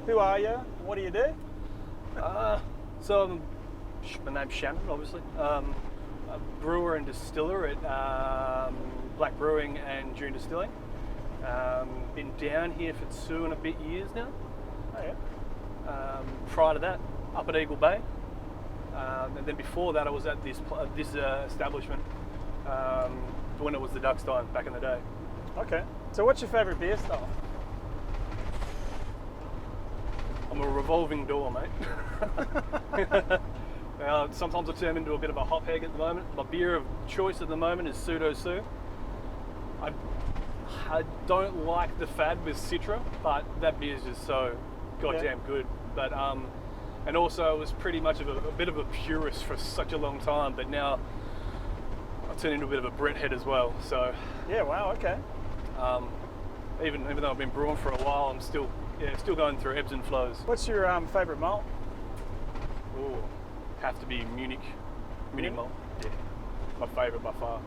Who are you? What do you do? So my name's Shannon, obviously. A brewer and distiller at Black Brewing and June Distilling. Been down here for 2.5 years now. Oh yeah. Prior to that, up at Eagle Bay. And then before that, I was at this establishment when it was the Duckstein back in the day. Okay. So what's your favourite beer style? I'm a revolving door, mate. Sometimes I turn into a bit of a hop hag at the moment. My beer of choice at the moment is Pseudo Sue. I don't like the fad with Citra, but that beer is just so goddamn good. But and also I was pretty much of a bit of a purist for such a long time, but now I turn into a bit of a Brett head as well. So Yeah. Wow. Okay. even though I've been brewing for a while, I'm still going through ebbs and flows. What's your favourite malt? Ooh, have to be Munich malt. Yeah, my favourite by far.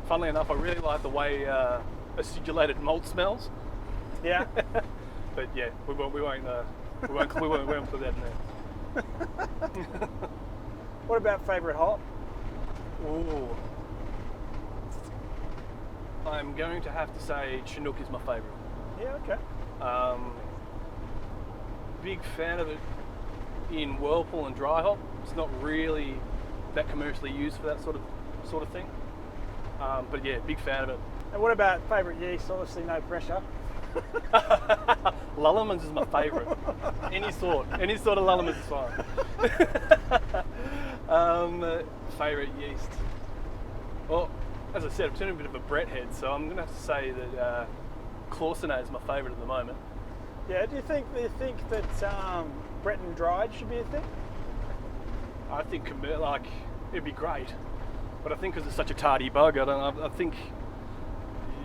Funnily enough, I really like the way acidulated malt smells. Yeah. But yeah, we won't put that in there. What about favourite hop? Ooh, I'm going to have to say Chinook is my favourite. Yeah. Okay. Big fan of it in Whirlpool and dry hop. It's not really that commercially used for that sort of thing. But yeah, big fan of it. And what about favourite yeast? Obviously, no pressure. Lullemans is my favourite. Any sort of Lullemans is fine. Favourite yeast. Well, as I said, I'm turning a bit of a Brett head, so I'm going to have to say that Clausenet is my favourite at the moment. Yeah. Do you think that Breton dried should be a thing? I think it'd be great, but I think because it's such a tardy bug, I think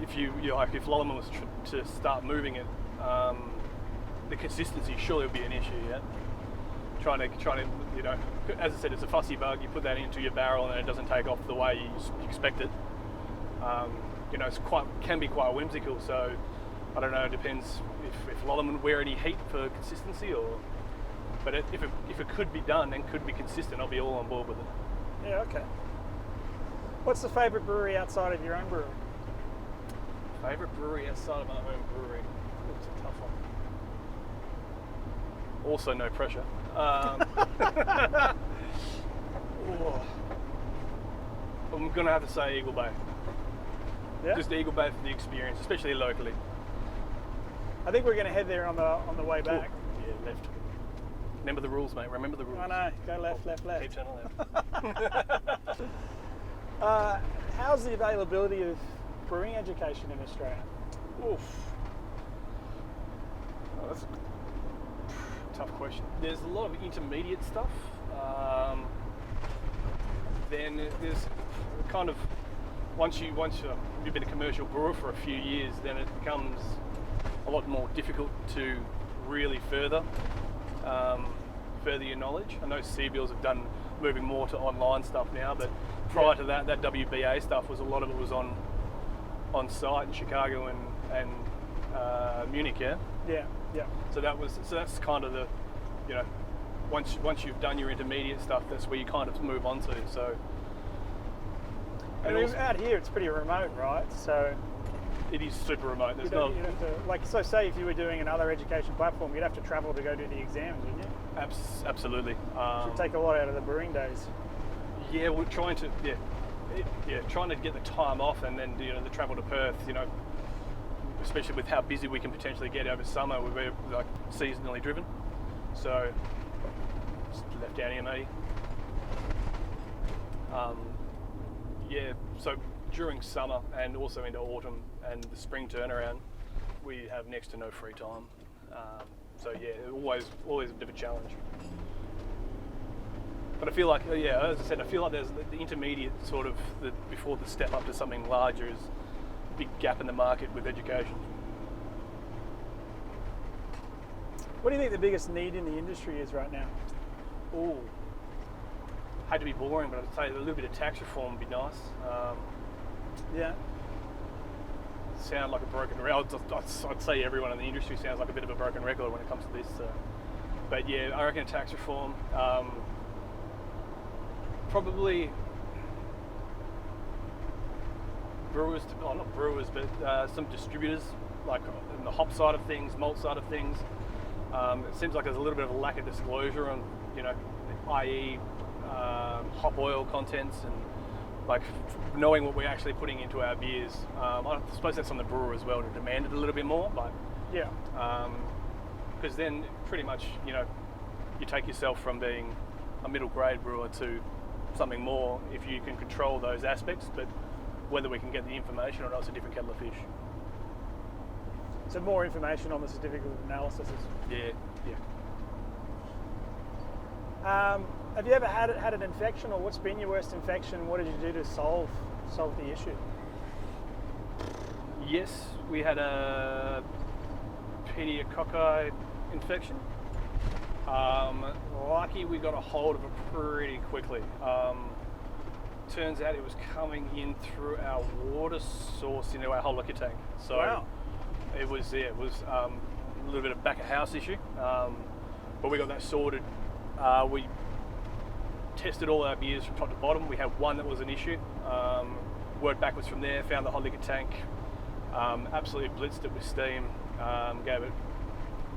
if if Lulleman was to start moving it, the consistency surely would be an issue. Yeah, trying to as I said, it's a fussy bug. You put that into your barrel and it doesn't take off the way you expect it. Can be quite whimsical. So I don't know. It depends if Lulleman would wear any heat for consistency or. But if it could be done and could be consistent, I'll be all on board with it. Yeah. Okay. What's the favourite brewery outside of your own brewery? Favourite brewery outside of my own brewery? It's a tough one. Also, no pressure. I'm going to have to say Eagle Bay. Yeah. Just Eagle Bay for the experience, especially locally. I think we're going to head there on the way back. Ooh, yeah, left. Remember the rules, mate. Remember the rules. I know. Go left, left, left. Keep turning left. How's the availability of brewing education in Australia? Oof. Oh, that's a tough question. There's a lot of intermediate stuff. Then there's kind of once you've been a commercial brewer for a few years, then it becomes a lot more difficult to really further your knowledge. I know CBILs have done moving more to online stuff now, but prior to that WBA stuff a lot of it was on site in Chicago and Munich, yeah. Yeah. Yeah. So that's kind of the, once you've done your intermediate stuff, that's where you kind of move on to. So. And out here, it's pretty remote, right? So. It is super remote. You'd have to, say if you were doing another education platform, you'd have to travel to go do the exams, wouldn't you? Absolutely. Should take a lot out of the brewing days. Yeah, we're trying to trying to get the time off and then the travel to Perth. Especially with how busy we can potentially get over summer, we're like seasonally driven. So just left down EME. So during summer and also into autumn and the spring turnaround, we have next to no free time. So yeah, always a bit of a challenge. But I feel like, as I said, I feel like there's the intermediate sort of before the step up to something larger is a big gap in the market with education. What do you think the biggest need in the industry is right now? Ooh. Hate to be boring, but I'd say a little bit of tax reform would be nice. Yeah. sound like a broken record. I'd say everyone in the industry sounds like a bit of a broken record when it comes to this. But yeah, I reckon tax reform, probably brewers, not brewers, but some distributors, like in the hop side of things, malt side of things. It seems like there's a little bit of a lack of disclosure on, i.e. Hop oil contents and like knowing what we're actually putting into our beers. I suppose that's on the brewer as well to demand it a little bit more, but Yeah. because then pretty much you take yourself from being a middle grade brewer to something more if you can control those aspects. But whether we can get the information or not is a different kettle of fish. So more information on the certificate of analysis. Yeah. Have you ever had an infection, or what's been your worst infection? What did you do to solve the issue? Yes, we had a pedicocci infection. Lucky we got a hold of it pretty quickly. Turns out it was coming in through our water source into our whole liquor tank. So Wow. it was a little bit of back of house issue, but we got that sorted. We tested all our beers from top to bottom. We had one that was an issue. Worked backwards from there, found the hot liquor tank, absolutely blitzed it with steam, gave it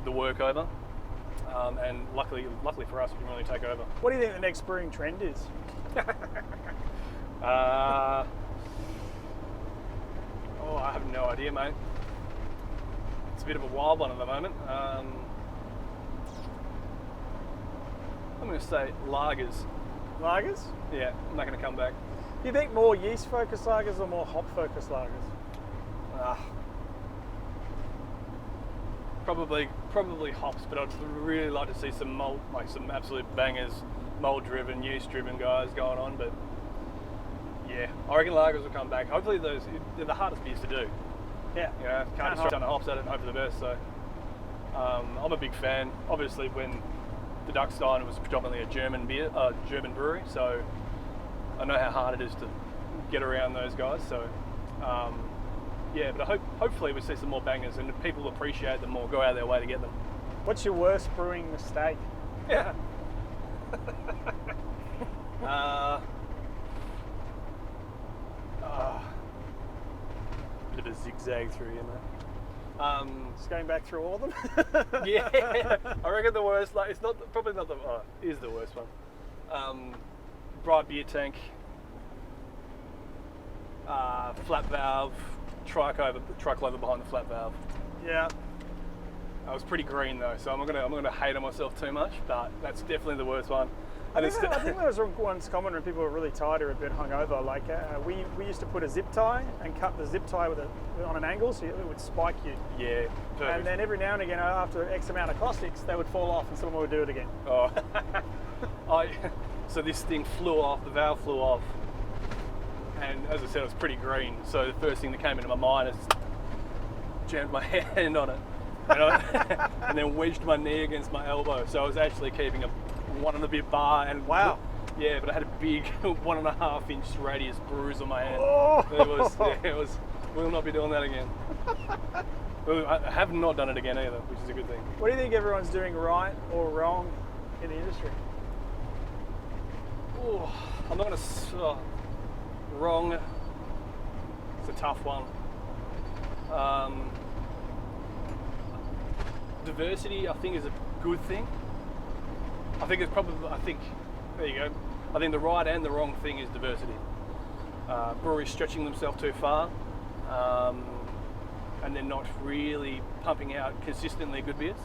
the work over, and luckily for us, we can really take over. What do you think the next brewing trend is? I have no idea, mate. It's a bit of a wild one at the moment. I'm going to say lagers. Lagers? Yeah, I'm not going to come back. Do you think more yeast-focused lagers or more hop-focused lagers? Probably hops, but I'd really like to see some malt, like some absolute bangers, malt-driven, yeast-driven guys going on. But yeah, I reckon lagers will come back. Hopefully they're the hardest beers to do. Yeah. Can't just throw a ton of hops at it and hope for the best. So I'm a big fan. Obviously, when the Duckstein was predominantly a German brewery, so I know how hard it is to get around those guys. So but hopefully we see some more bangers and if people appreciate them more, go out of their way to get them. What's your worst brewing mistake? Yeah. Bit of a zigzag through here, mate. Just going back through all of them? Yeah, I reckon the worst. Like, it's probably not the. Is the worst one. Bright beer tank. Flat valve. Triclover behind the flat valve. Yeah. I was pretty green though, so I'm gonna hate on myself too much. But that's definitely the worst one. I think those ones common when people are really tired or a bit hungover. Like we used to put a zip tie and cut the zip tie on an angle so it would spike you. Yeah, perfect. And then every now and again, after X amount of caustics, they would fall off and someone would do it again. Oh, so this thing flew off. The valve flew off, and as I said, it was pretty green. So the first thing that came into my mind is jammed my hand on it, and then wedged my knee against my elbow. So I was actually keeping a 1.5 bar, and wow, yeah, but I had a big 1.5 inch radius bruise on my hand. Oh. It was. We'll not be doing that again. I have not done it again either, which is a good thing. What do you think everyone's doing right or wrong in the industry? Oh, I'm not going to wrong. It's a tough one. Diversity, I think, is a good thing. There you go. I think the right and the wrong thing is diversity. Breweries stretching themselves too far, and they're not really pumping out consistently good beers,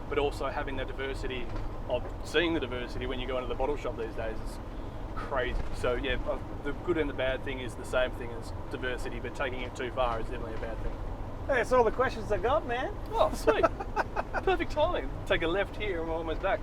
but also having the diversity of seeing the diversity when you go into the bottle shop these days is crazy. So yeah, the good and the bad thing is the same thing as diversity, but taking it too far is definitely a bad thing. Hey, that's all the questions I got, man. Oh, sweet. Perfect timing. Take a left here and we're almost back.